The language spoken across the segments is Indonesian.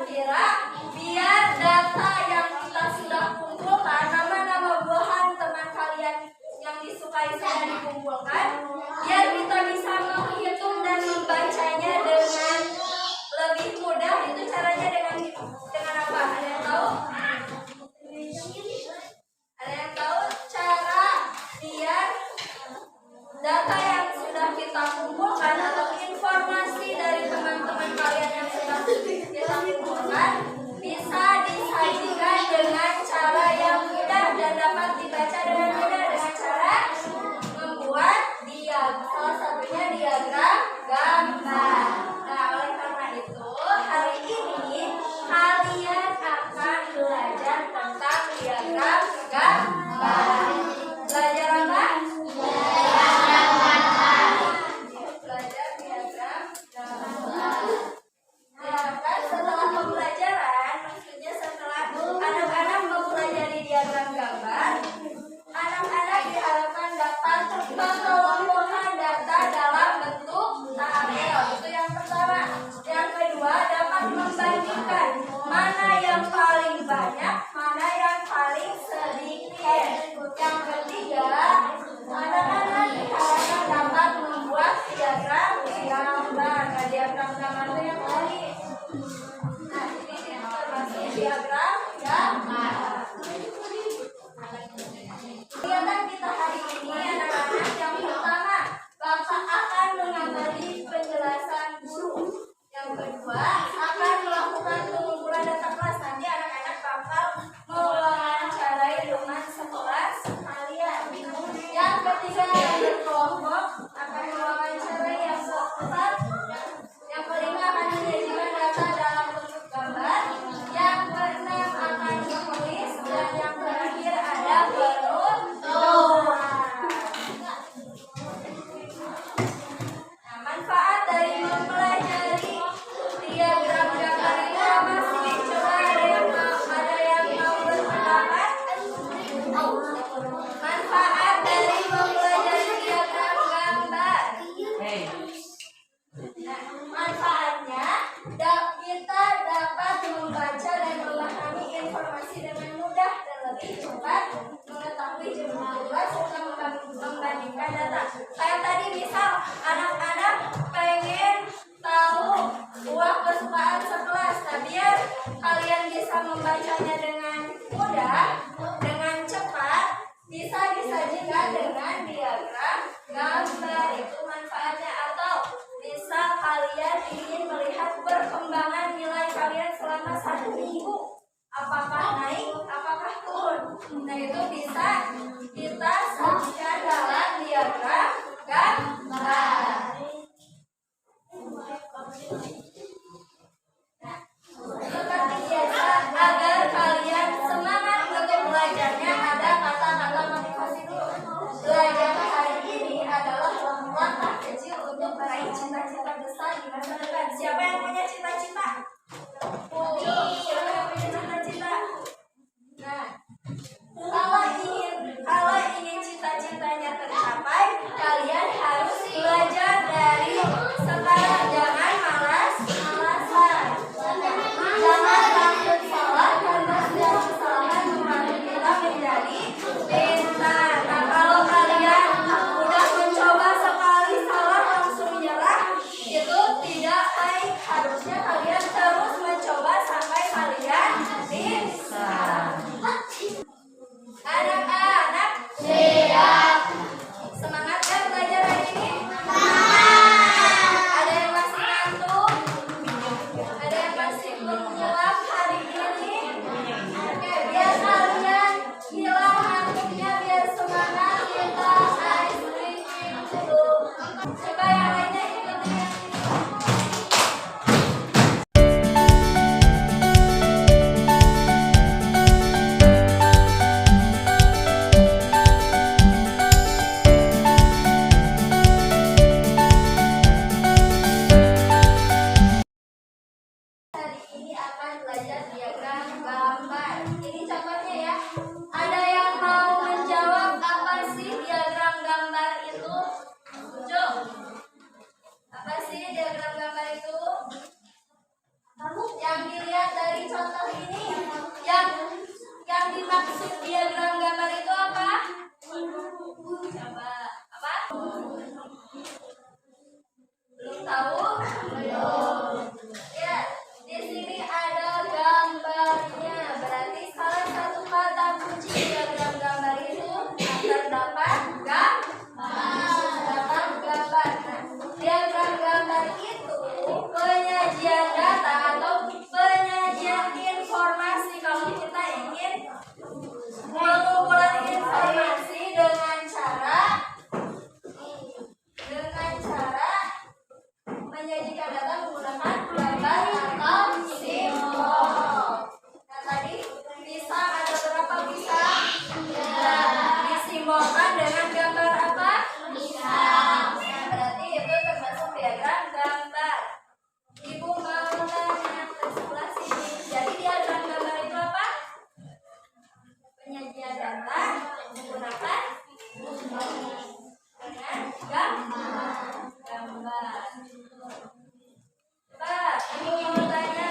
kira-kira biar data yang kita sudah kumpulkan, nama-nama buahan teman kalian yang disukai sudah dikumpulkan, biar kita bisa menghitung dan membacanya dengan lebih mudah. Itu caranya dengan apa? Ada yang tahu? Ada yang tahu cara biar data yang sudah kita kumpulkan atau informasi dari teman-teman kalian yang sudah kita kumpulkan bisa disajikan dengan cara yang mudah dan dapat dibaca dengan mudah dengan cara membuat salah satunya diagram gambar. Nah, oleh karena itu hari ini kalian akan belajar tentang diagram gambar. Belajar apa? Belajar diagram gambar. Diharapkan setelah pembelajaran, maksudnya setelah anak-anak mempelajari diagram gambar, anak-anak diharapkan dapat mengelompokkan data dalam bentuk tabel. Itu yang pertama. Yang kedua, dapat membandingkan mana yang paling banyak, mana yang paling sedikit. Yang ketiga, anak-anak diharapkan dapat membuat diagram gambar. Nah, diagram gambar itu yang tadi. Nah, ini informasi diagram gambar. Kegiatan kita hari ini anak-anak, yang pertama Bapak akan mengamati penjelasan guru. Yang kedua akan melakukan pengumpulan data kelas. Nanti anak-anak bakal mewawancarai teman sekelas kalian. Yang ketiga yang berkelompok akan mewawancarai yang keempat. Yang kelima akan menyajikan data dalam bentuk gambar. Yang keenam akan menulis, dan yang terakhir ada penutupan. Nah, manfaat dari mempelajari diagram gambar ini apa sih? Coba ada yang mau berpendapat? Manfaat dari mempelajari diagram gambar. Nah, manfaatnya kita dapat membaca dan memahami informasi dengan mudah dan lebih cepat, mengetahui jumlah serta membandingkan data. Kayak tadi misal anak-anak pengen tahu buah kesukaan sekelas. Nah, biar kalian bisa membacanya dengan mudah, dengan cepat, bisa disajikan dengan diagram gambar. Itu manfaatnya. Atau bisa kalian ingin melihat perkembangan nilai kalian selama 1 minggu, apakah naik, apakah turun. Nah, itu bisa kita sajikan dalam diagram gambar. Nah, seperti biasa, agar kalian semangat untuk belajarnya, ada kata-kata motivasi dulu. Belajar hari ini adalah langkah kecil untuk meraih cita-cita besar di masa depan. Siapa yang punya cita-cita? Siapa yang punya cita-cita? Nah, kalau ingin cita-citanya tercapai, kalian harus belajar dari sekarang. Jangan malas menyajikan data menggunakan gambar atau simbol. Nah tadi pisang ada berapa pisang? Ya. Disimbolkan dengan gambar apa? Pisang. Nah, berarti itu termasuk diagram gambar. Ibu mau tanya ke sebelah sini. Jadi diagram gambar itu apa? Penyajian data menggunakan dengan gambar. Coba, ibu mau tanya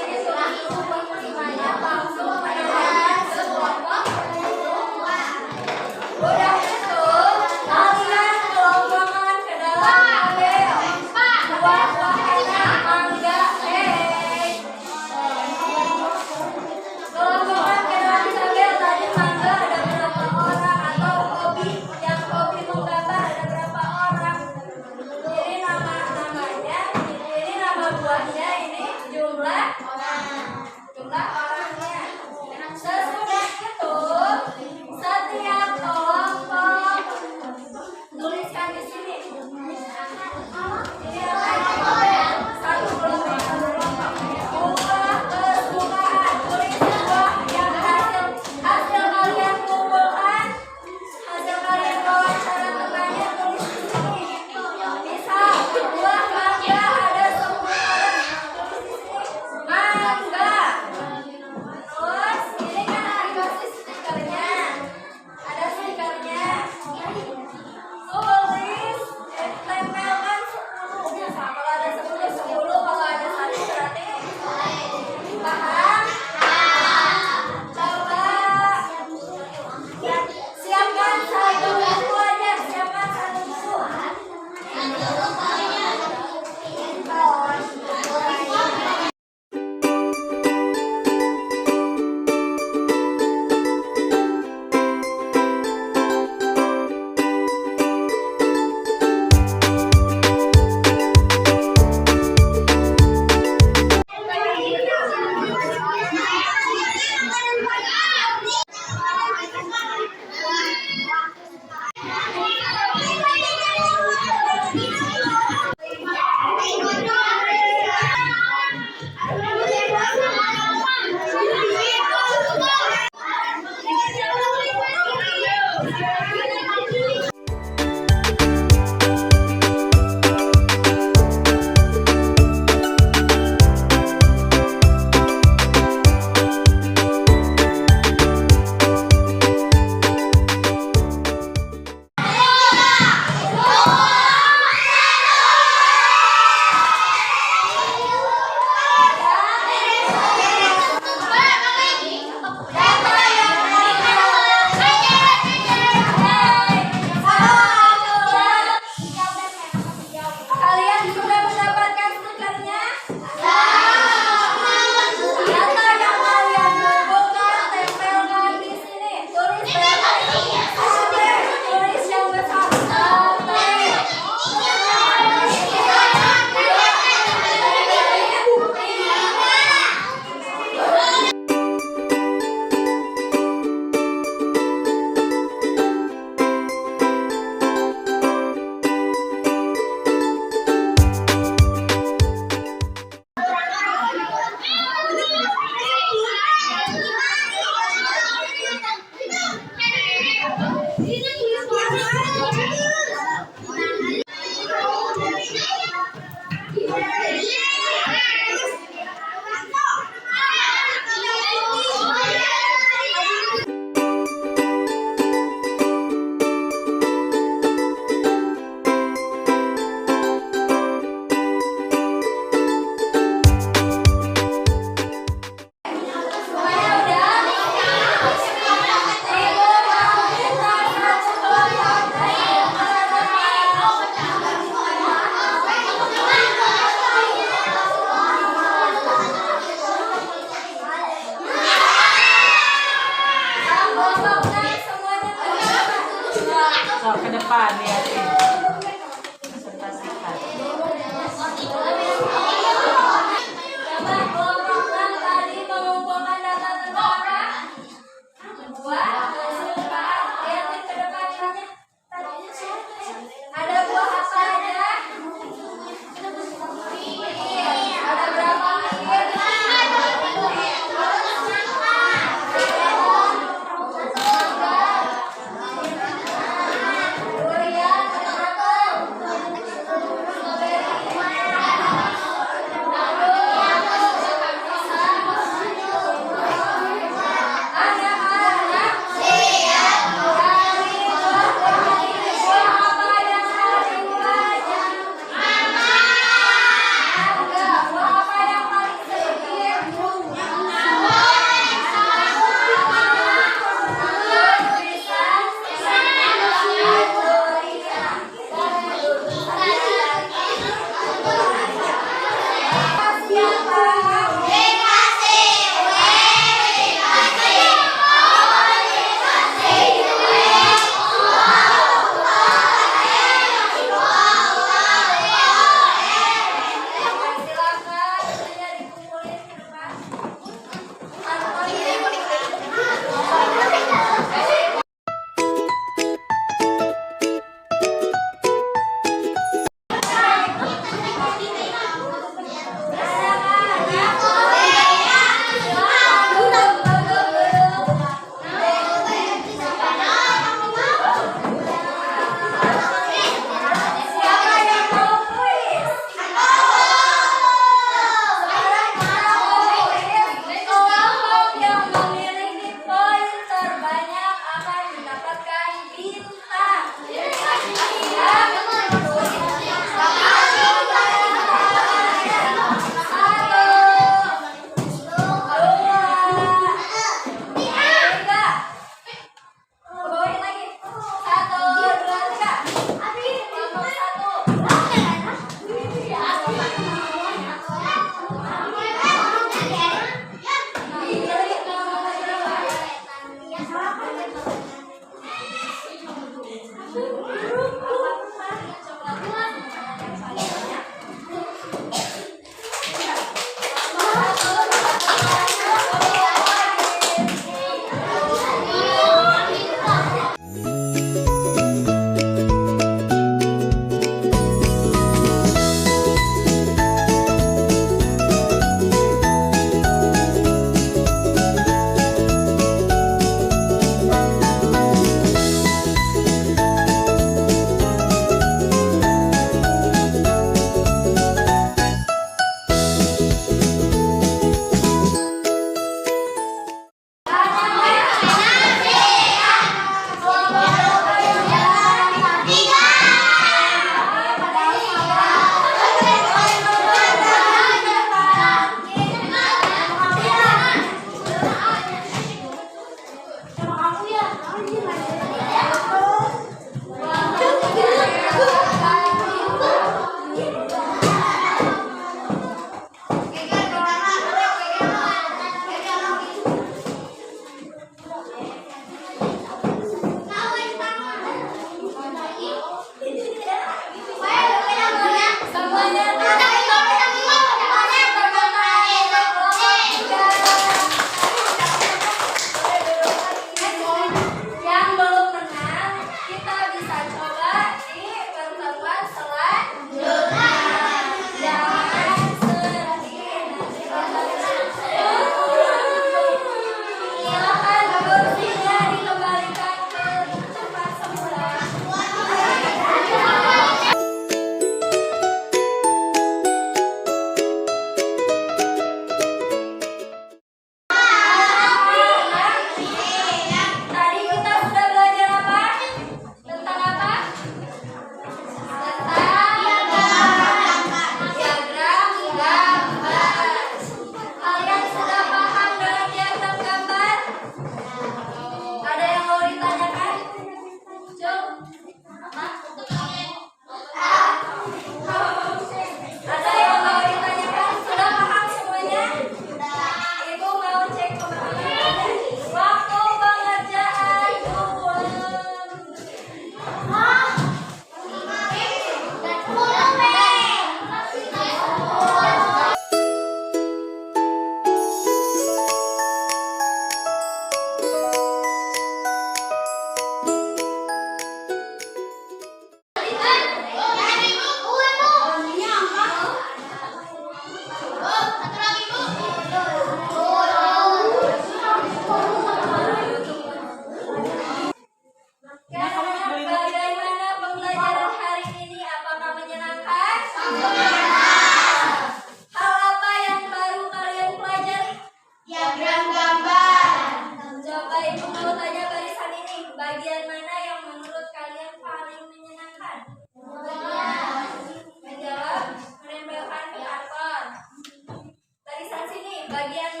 Bagian